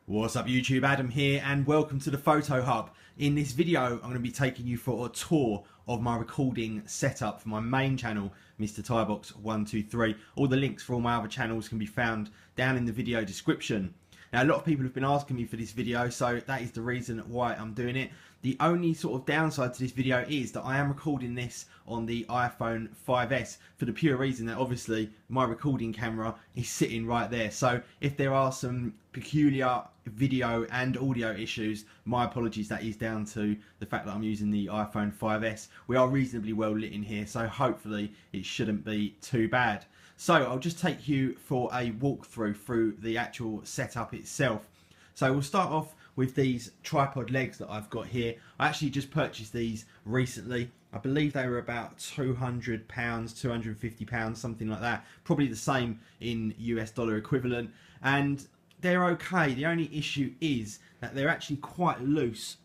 What's up YouTube, Adam here and welcome to the Photo Hub. In this video I'm going to be taking you for a tour of my recording setup for my main channel, Mr. Tybox 123. All the links for all my other channels can be found down in the video description. Now a lot of people have been asking me for this video, so that is the reason why I'm doing it. The only sort of downside to this video is that I am recording this on the iPhone 5S for the pure reason that obviously my recording camera is sitting right there. So if there are some peculiar video and audio issues, my apologies, that is down to the fact that I'm using the iPhone 5S. We are reasonably well lit in here, so hopefully it shouldn't be too bad. So I'll just take you for a walkthrough through the actual setup itself. So we'll start off with these tripod legs that I've got here. I actually just purchased these recently. I believe they were about £200, £250, something like that. Probably the same in US dollar equivalent. And they're okay. The only issue is that they're actually quite loose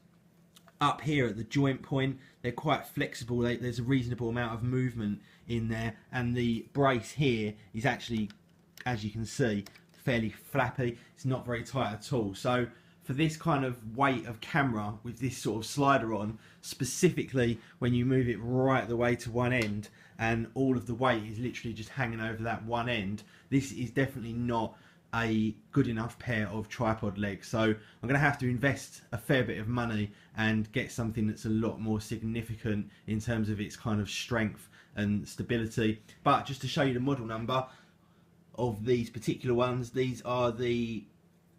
up here at the joint point. They're quite flexible. There's a reasonable amount of movement in there. And the brace here is actually, as you can see, fairly flappy. It's not very tight at all. So for this kind of weight of camera with this sort of slider on, specifically when you move it right the way to one end and all of the weight is literally just hanging over that one end, this is definitely not a good enough pair of tripod legs. So I'm going to have to invest a fair bit of money and get something that's a lot more significant in terms of its kind of strength and stability. But just to show you the model number of these particular ones, these are the,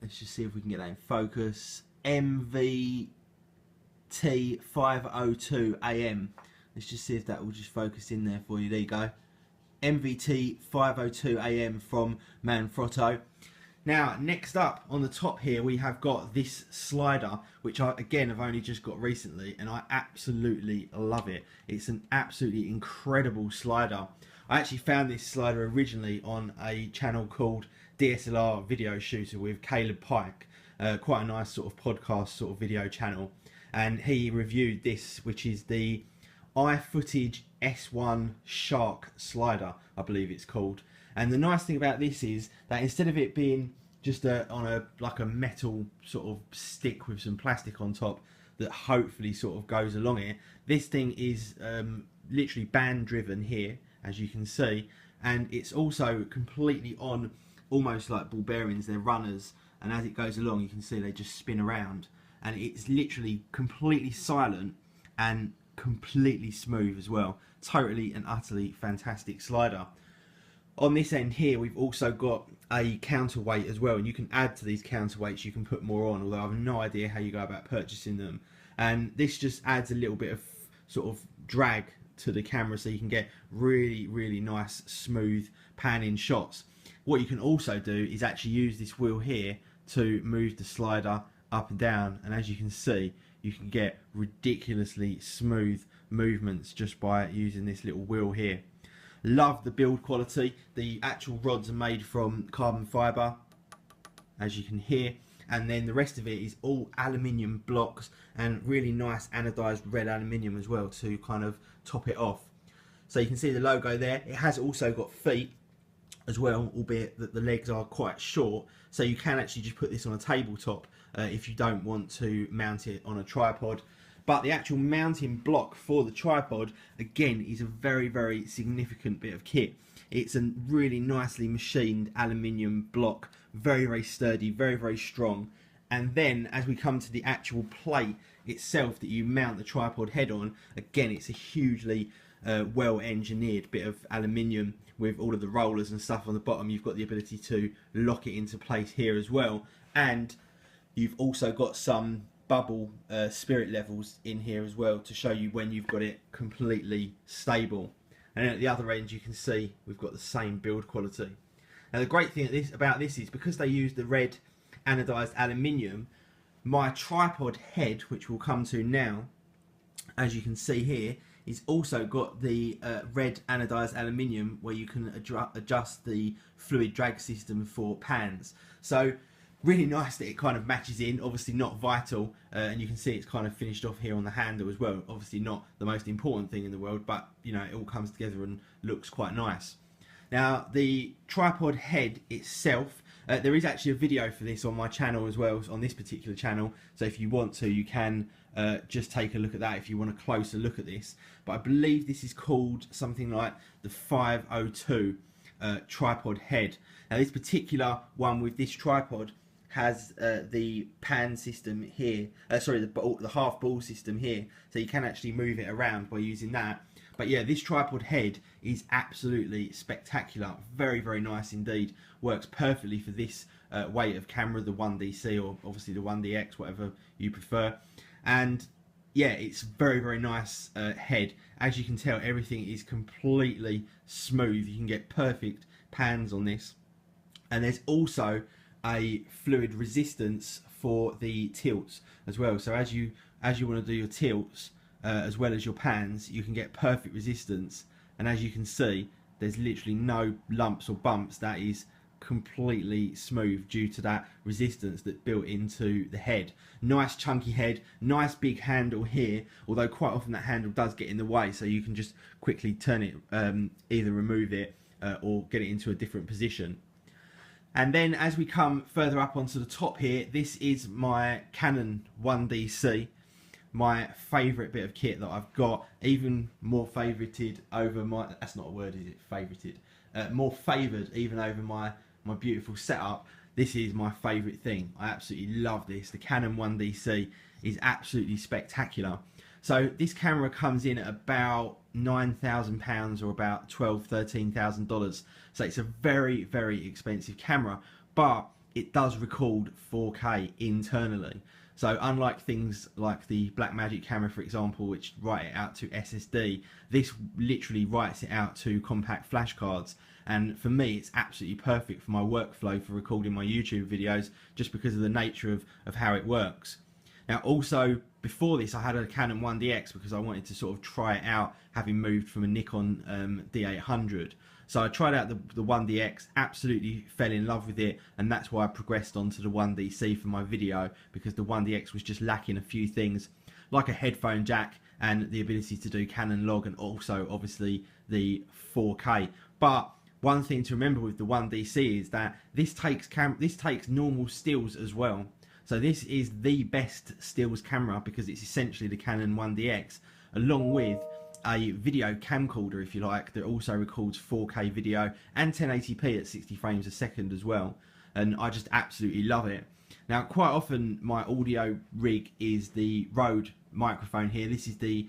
let's just see if we can get that in focus, MVT502AM. Let's just see if that will just focus in there for you. There you go. MVT502AM from Manfrotto. Now next up on the top here we have got this slider, which I again have only just got recently and I absolutely love it. It's an absolutely incredible slider. I actually found this slider originally on a channel called DSLR Video Shooter with Caleb Pike, quite a nice sort of podcast sort of video channel, and he reviewed this, which is the iFootage S1 Shark slider, I believe it's called. And the nice thing about this is that instead of it being just like a metal sort of stick with some plastic on top that hopefully sort of goes along it, this thing is literally band driven here, as you can see, and it's also completely on, almost like ball bearings. They're runners, and as it goes along you can see they just spin around, and it's literally completely silent and completely smooth as well. Totally and utterly fantastic slider. On this end here we've also got a counterweight as well, and you can add to these counterweights, you can put more on, although I have no idea how you go about purchasing them. And this just adds a little bit of sort of drag to the camera so you can get really nice smooth panning shots. What you can also do is actually use this wheel here to move the slider up and down, and as you can see you can get ridiculously smooth movements just by using this little wheel here. Love the build quality. The actual rods are made from carbon fibre, as you can hear, and then the rest of it is all aluminium blocks and really nice anodized red aluminium as well to kind of top it off. So you can see the logo there. It has also got feet as well, albeit that the legs are quite short, so you can actually just put this on a tabletop if you don't want to mount it on a tripod. But the actual mounting block for the tripod, again, is a very significant bit of kit. It's a really nicely machined aluminium block, very sturdy, very strong. And then as we come to the actual plate itself that you mount the tripod head on, again, it's a hugely well engineered bit of aluminium with all of the rollers and stuff on the bottom. You've got the ability to lock it into place here as well, and you've also got some bubble spirit levels in here as well to show you when you've got it completely stable. And at the other end you can see we've got the same build quality. Now the great thing about this is because they use the red anodized aluminium, my tripod head, which we'll come to now, as you can see here, is also got the red anodized aluminium where you can adjust the fluid drag system for pans. So really nice that it kind of matches in, obviously not vital, and you can see it's kind of finished off here on the handle as well. Obviously not the most important thing in the world, but you know, it all comes together and looks quite nice. Now the tripod head itself There is actually a video for this on my channel as well, on this particular channel, so if you want to, you can just take a look at that if you want a closer look at this. But I believe this is called something like the 502 tripod head. Now this particular one with this tripod has the pan system here, the half ball system here, so you can actually move it around by using that. But yeah, this tripod head is absolutely spectacular, very, very nice indeed. Works perfectly for this weight of camera, the 1DC or obviously the 1DX, whatever you prefer. And yeah, it's very, very nice head. As you can tell, everything is completely smooth. You can get perfect pans on this. And there's also a fluid resistance for the tilts as well. So as you want to do your tilts as well as your pans, you can get perfect resistance. And as you can see, there's literally no lumps or bumps. That is completely smooth due to that resistance that's built into the head. Nice chunky head, nice big handle here, although quite often that handle does get in the way, so you can just quickly turn it, either remove it or get it into a different position. And then as we come further up onto the top here, this is my Canon 1DC, my favourite bit of kit that I've got, even more favoured over my, that's not a word, is it, favoured? More favoured even over my beautiful setup. This is my favourite thing. I absolutely love this. The Canon 1DC is absolutely spectacular. So this camera comes in at about £9,000 or about $12,000–13,000. So it's a very, very expensive camera, but it does record 4K internally. So unlike things like the Blackmagic camera, for example, which write it out to SSD, this literally writes it out to compact flash cards. And for me, it's absolutely perfect for my workflow for recording my YouTube videos, just because of the nature of how it works. Now also, before this I had a Canon 1DX because I wanted to sort of try it out, having moved from a Nikon D800. So I tried out the 1DX, absolutely fell in love with it, and that's why I progressed onto the 1DC for my video, because the 1DX was just lacking a few things, like a headphone jack and the ability to do Canon log, and also obviously the 4K. But one thing to remember with the 1DC is that this takes normal stills as well. So this is the best stills camera because it's essentially the Canon 1DX, along with a video camcorder, if you like, that also records 4K video and 1080p at 60 frames a second as well. And I just absolutely love it. Now, quite often my audio rig is the Rode microphone here. This is the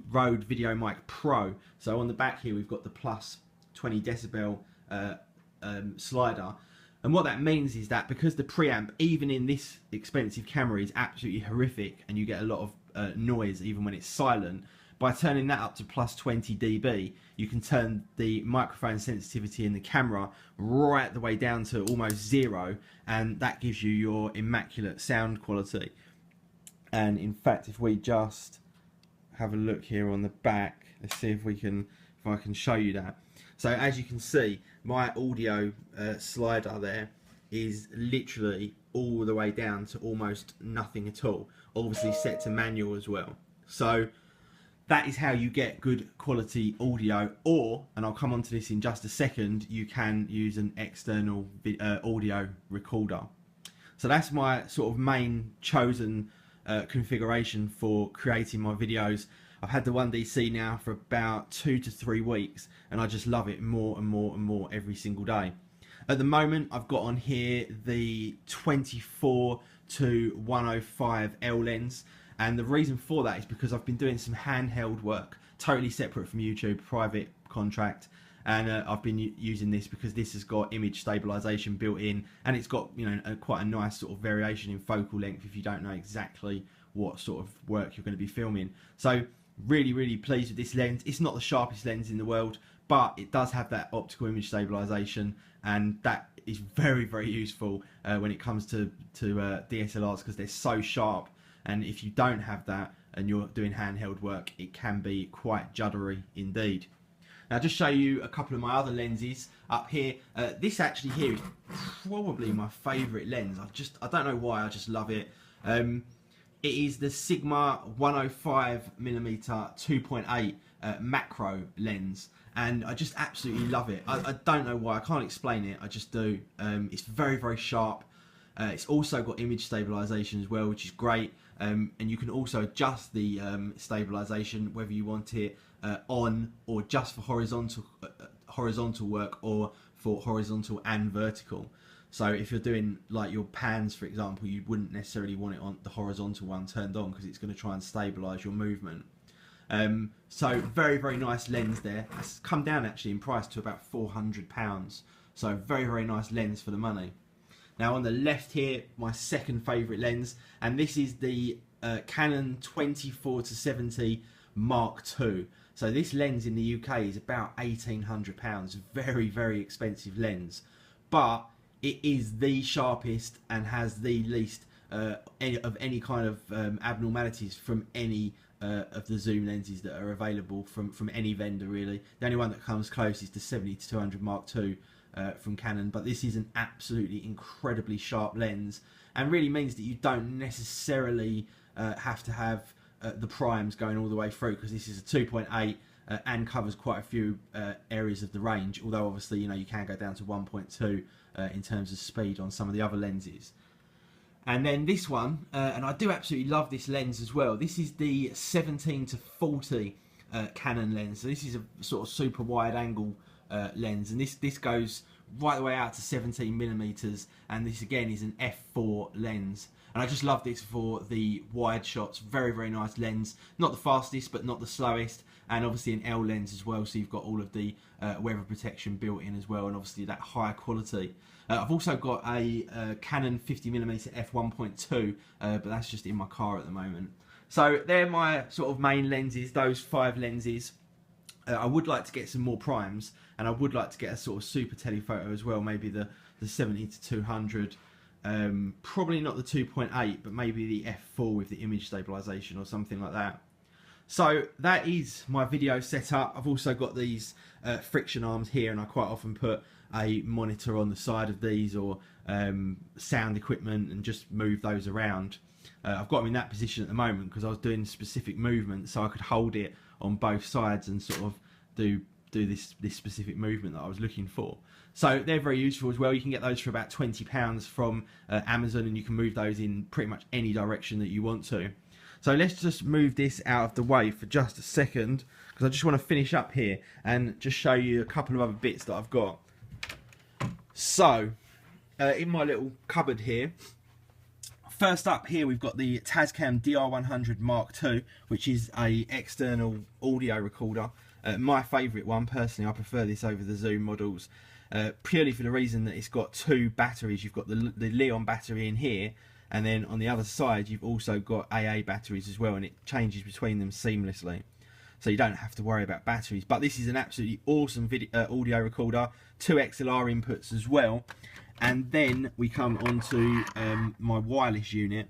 Rode Video Mic Pro. So on the back here we've got the plus 20 decibel slider. And what that means is that because the preamp, even in this expensive camera, is absolutely horrific and you get a lot of noise even when it's silent, by turning that up to plus 20 dB, you can turn the microphone sensitivity in the camera right the way down to almost zero, and that gives you your immaculate sound quality. And in fact, if we just have a look here on the back, let's see if I can show you that. So as you can see, my audio slider there is literally all the way down to almost nothing at all, obviously set to manual as well. So that is how you get good quality audio, or, and I'll come on to this in just a second, you can use an external audio recorder. So that's my sort of main chosen configuration for creating my videos. I've had the 1DC now for about 2 to 3 weeks, and I just love it more and more and more every single day. At the moment, I've got on here the 24 to 105 L lens, and the reason for that is because I've been doing some handheld work, totally separate from YouTube, private contract, and I've been using this because this has got image stabilisation built in, and it's got, you know, quite a nice sort of variation in focal length if you don't know exactly what sort of work you're going to be filming. So really, really pleased with this lens. It's not the sharpest lens in the world, but it does have that optical image stabilisation, and that is very, very useful when it comes to DSLRs, because they're so sharp, and if you don't have that and you're doing handheld work, it can be quite juddery indeed. Now, just show you a couple of my other lenses up here. This actually here is probably my favourite lens. I don't know why, I just love it. It is the Sigma 105mm 2.8 macro lens, and I just absolutely love it. I don't know why, I can't explain it, I just do. It's very, very sharp. It's also got image stabilisation as well, which is great. And you can also adjust the stabilisation, whether you want it on or just for horizontal work, or for horizontal and vertical. So if you're doing like your pans, for example, you wouldn't necessarily want it on the horizontal one turned on, because it's going to try and stabilise your movement. So very, very nice lens there. It's come down actually in price to about £400. So very, very nice lens for the money. Now on the left here, my second favourite lens, and this is the Canon 24-70 Mark II. So this lens in the UK is about £1,800. Very, very expensive lens, but it is the sharpest and has the least of any kind of abnormalities from any of the zoom lenses that are available from any vendor really. The only one that comes close is the 70-200 Mark II from Canon, but this is an absolutely incredibly sharp lens, and really means that you don't necessarily have to have the primes going all the way through, because this is a 2.8 and covers quite a few areas of the range, although obviously you can go down to 1.2 in terms of speed on some of the other lenses. And then this one, and I do absolutely love this lens as well, this is the 17-40 Canon lens. So this is a sort of super wide angle lens, and this goes right the way out to 17mm, and this again is an f4 lens, and I just love this for the wide shots. Very, very nice lens, not the fastest but not the slowest, and obviously an L lens as well, so you've got all of the weather protection built in as well, and obviously that high quality. I've also got a Canon 50mm f1.2, but that's just in my car at the moment. So they're my sort of main lenses, those 5 lenses. I would like to get some more primes, and I would like to get a sort of super telephoto as well, maybe the 70-200, probably not the 2.8, but maybe the f4 with the image stabilisation or something like that. So that is my video setup. I've also got these friction arms here, and I quite often put a monitor on the side of these, or sound equipment, and just move those around. I've got them in that position at the moment because I was doing specific movement, so I could hold it on both sides and sort of do this specific movement that I was looking for. So they're very useful as well. You can get those for about £20 from Amazon, and you can move those in pretty much any direction that you want to. So let's just move this out of the way for just a second, because I just want to finish up here and just show you a couple of other bits that I've got. So in my little cupboard here, first up here we've got the Tascam DR100 Mark II, which is a external audio recorder. My favourite one, personally. I prefer this over the Zoom models, purely for the reason that it's got 2 batteries. You've got the Leon battery in here, and then on the other side you've also got AA batteries as well, and it changes between them seamlessly, so you don't have to worry about batteries. But this is an absolutely awesome audio recorder, 2 XLR inputs as well. And then we come on to my wireless unit.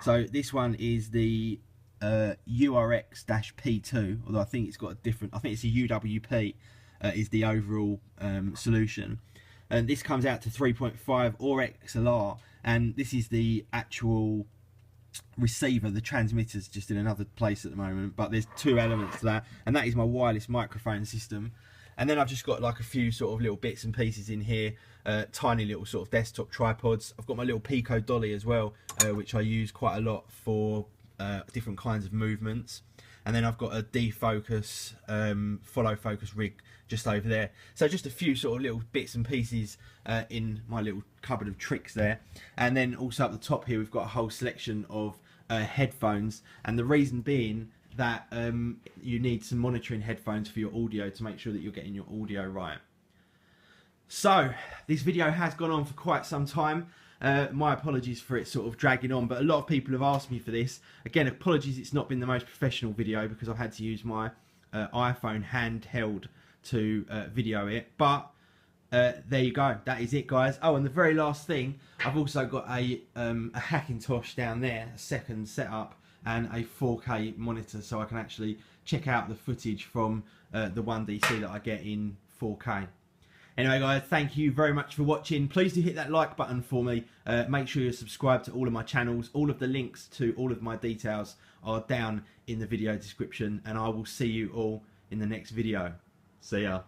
So this one is the URX-P2, although I think it's got a different, I think it's a UWP is the overall solution. And this comes out to 3.5 or XLR, and this is the actual receiver. The transmitter's just in another place at the moment, but there's 2 elements to that, and that is my wireless microphone system. And then I've just got like a few sort of little bits and pieces in here, tiny little sort of desktop tripods. I've got my little Pico dolly as well, which I use quite a lot for different kinds of movements. And then I've got a defocus, follow focus rig just over there. So just a few sort of little bits and pieces in my little cupboard of tricks there. And then also up the top here we've got a whole selection of headphones, and the reason being that you need some monitoring headphones for your audio to make sure that you're getting your audio right. So this video has gone on for quite some time. My apologies for it sort of dragging on, but a lot of people have asked me for this. Again, apologies, it's not been the most professional video because I've had to use my iPhone handheld to video it, but there you go, that is it, guys. Oh, and the very last thing, I've also got a Hackintosh down there, a second setup, and a 4K monitor, so I can actually check out the footage from the 1DC that I get in 4K. Anyway, guys, thank you very much for watching. Please do hit that like button for me. Make sure you're subscribed to all of my channels. All of the links to all of my details are down in the video description, and I will see you all in the next video. See ya.